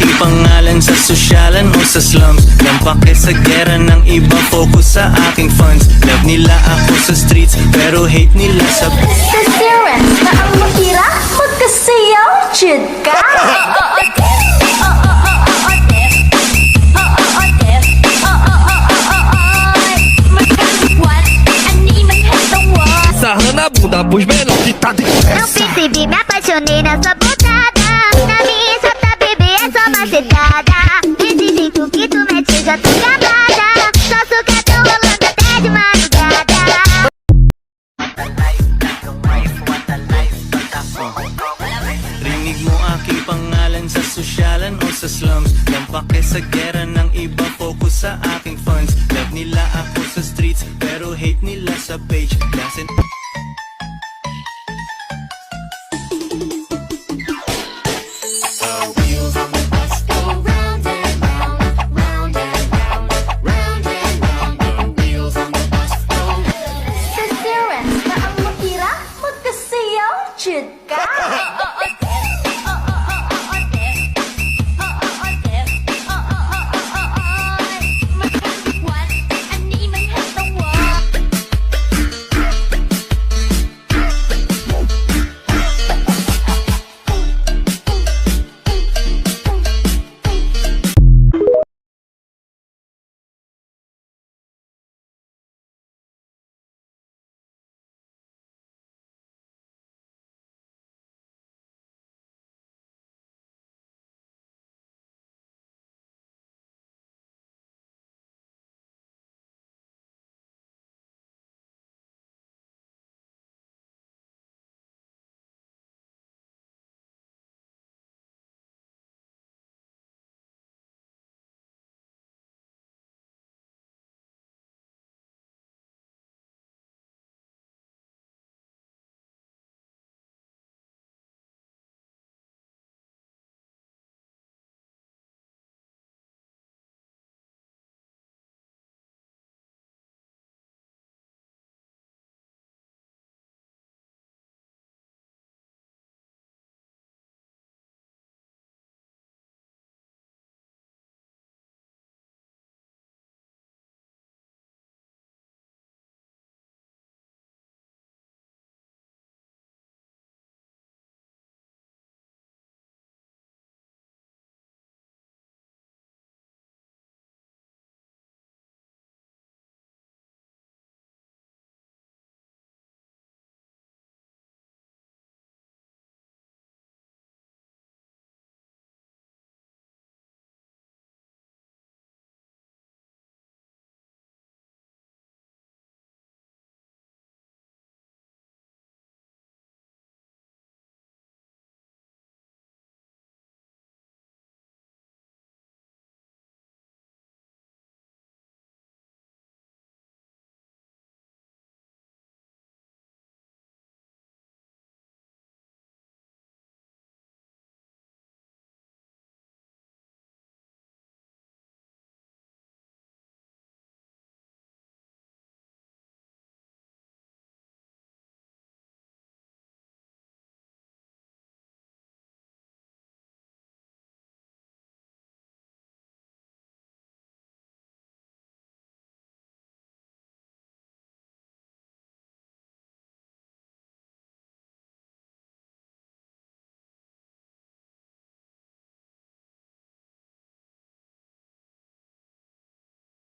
aking pangalan sa sosyalan o sa slums. Lampake sa gera ng iba, focus sa aking funds. Love nila ako sa streets, pero hate nila sa Perseverance na ang mahirap magkasayaw, chid ka. Sarrando a bunda pros menores que tá de Não festa. percebi, me apaixonei na sua botada. Na minha exata, bebê, é só macetada. Desse jeito que tu mete, eu já tô gamada. Só sucatão rolando até de madrugada. Rinig mo aking pangalan sa sosyalan o sa slums. Lampake sa gera ng iba, focus sa aking funds. Love nila ako sa streets, pero hate nila sa page. Dancing Perseverance na ang mahirap magkasayaw, chid ka.